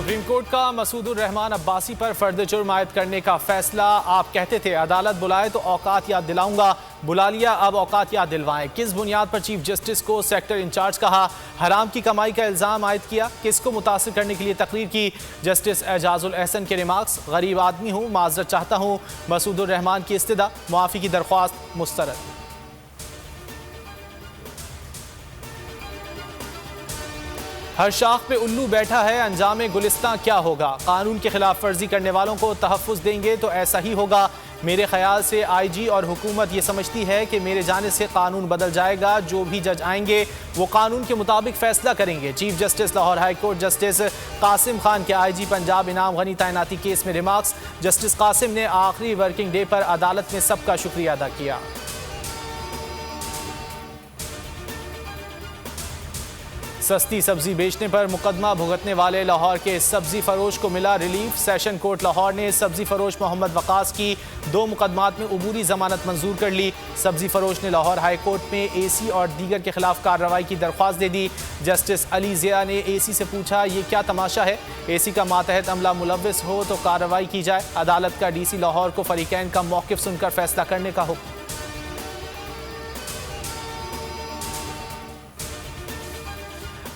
Supreme court का मसूदुर रहमान अब्बासी पर फर्द जुर्म आयद करने का फैसला। आप कहते थे अदालत बुलाए तो औकात याद दिलाऊंगा, बुला लिया अब औकात याद दिलवाएं। किस बुनियाद पर चीफ जस्टिस को सेक्टर इंचार्ज कहा, हराम की कमाई का इल्जाम आयद किया, किसको मुतासिर करने के लिए तकरीर की। जस्टिस एजाजुल एहसन के रिमार्क्स, गरीब आदमी हूँ, माजरत चाहता हूँ। मसूदुर रहमान की इस्तिदा, मुआफ़ी की दरख्वास्त मुस्तरद। हर शाख पे उल्लू बैठा है, अंजाम गुलिस्तां क्या होगा। कानून के खिलाफ वर्जी करने वालों को तहफ़्फ़ुज़ देंगे तो ऐसा ही होगा। मेरे ख्याल से आईजी और हुकूमत ये समझती है कि मेरे जाने से कानून बदल जाएगा। जो भी जज आएंगे वो कानून के मुताबिक फैसला करेंगे। Chief justice Lahore high court justice Qasim Khan के आईजी पंजाब इनाम गनी तैनाती केस में रिमार्क्स। जस्टिस कासिम ने आखिरी वर्किंग डे पर अदालत में सबका शुक्रिया अदा किया। सस्ती सब्जी बेचने पर मुकदमा भुगतने वाले लाहौर के सब्जी फरोश को मिला रिलीफ। सेशन कोर्ट लाहौर ने सब्जी फरोश मोहम्मद वकास की 2 मुकदमात में उबूरी जमानत मंजूर कर ली। सब्जी फरोश ने लाहौर हाई कोर्ट में एसी और दीगर के खिलाफ कार्रवाई की दरख्वास्त दे दी। जस्टिस अली ज़िया ने एसी से पूछा, ये क्या तमाशा है, एसी का मातहत अमला मुलव्विस हो तो कार्रवाई की जाए। अदालत का डीसी लाहौर को फरीकैन का मौक़िफ़ सुनकर फैसला करने का हुक्म।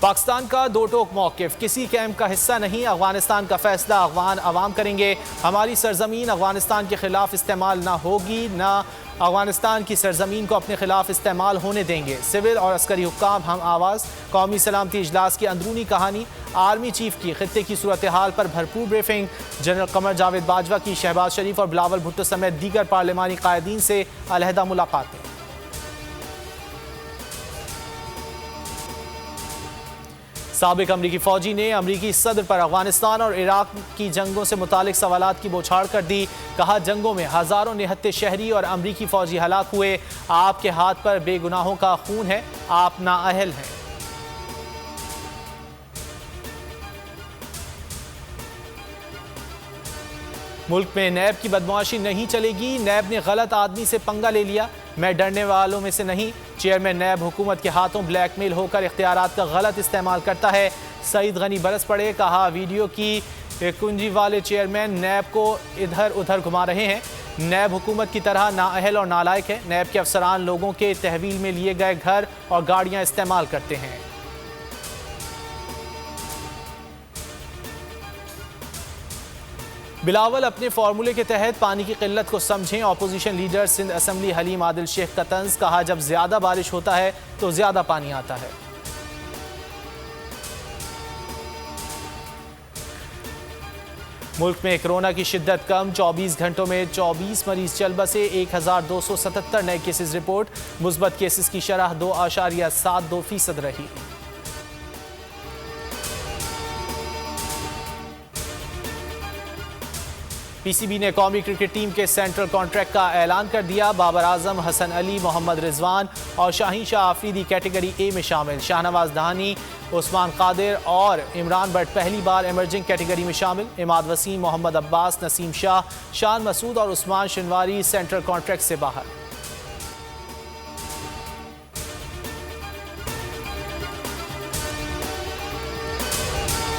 पाकिस्तान का दो टोक मौक़िफ़, किसी कैंप का हिस्सा नहीं, अफगानिस्तान का फैसला अफगान अवाम करेंगे। हमारी सरजमीन अफगानिस्तान के खिलाफ इस्तेमाल ना होगी, ना अफगानिस्तान की सरजमीन को अपने खिलाफ इस्तेमाल होने देंगे। सिविल और अस्करी हुक्काम हम आवाज़, कौमी सलामती इजलास की अंदरूनी कहानी। आर्मी चीफ की खित्ते की सूरत हाल पर भरपूर ब्रीफिंग। जनरल कमर जावेद बाजवा की शहबाज शरीफ और बिलावल भुट्टो समेत दीगर पार्लिमानी कायदीन से अलहदा मुलाकातें। साबिक अमरीकी फ़ौजी ने अमरीकी सदर पर अफगानिस्तान और इराक की जंगों से मुतालिक सवालात की बौछार कर दी। कहा, जंगों में हज़ारों निहत्ते शहरी और अमरीकी फ़ौजी हलाक हुए। आपके हाथ पर बेगुनाहों का खून है, आप नाअहल हैं। मुल्क में नैब की बदमाशी नहीं चलेगी, नैब ने गलत आदमी से पंगा ले लिया, मैं डरने वालों में से नहीं। चेयरमैन नैब हुकूमत के हाथों ब्लैकमेल होकर इख्तियारात का गलत इस्तेमाल करता है। सईद गनी बरस पड़े, कहा वीडियो की कुंजी वाले चेयरमैन नैब को इधर उधर घुमा रहे हैं। नैब हुकूमत की तरह नाअहल और नालायक है। नैब के अफसरान लोगों के तहवील में लिए गए घर और गाड़ियां इस्तेमाल करते हैं। बिलावल अपने फार्मूले के तहत पानी की किल्लत को समझें। Opposition leader Sindh assembly Haleem Adil Sheikh का तंज, कहा जब ज्यादा बारिश होता है तो ज्यादा पानी आता है। मुल्क में कोरोना की शिद्दत कम, 24 घंटों में 24 मरीज चल बसे। 1277 नए केसेस रिपोर्ट। मुस्बत केसेस की शरह 2.72% रही। पीसीबी ने कौमी क्रिकेट टीम के सेंट्रल कॉन्ट्रैक्ट का ऐलान कर दिया। बाबर आजम, हसन अली, मोहम्मद रिजवान और शाहीन शाह आफरीदी कैटेगरी ए में शामिल। शाहनवाज दहानी, उस्मान कादिर और इमरान भट्ट पहली बार इमर्जिंग कैटेगरी में शामिल। इमाद वसीम, मोहम्मद अब्बास, नसीम शाह, शान मसूद और उस्मान शिनवारी सेंट्रल कॉन्ट्रैक्ट से बाहर।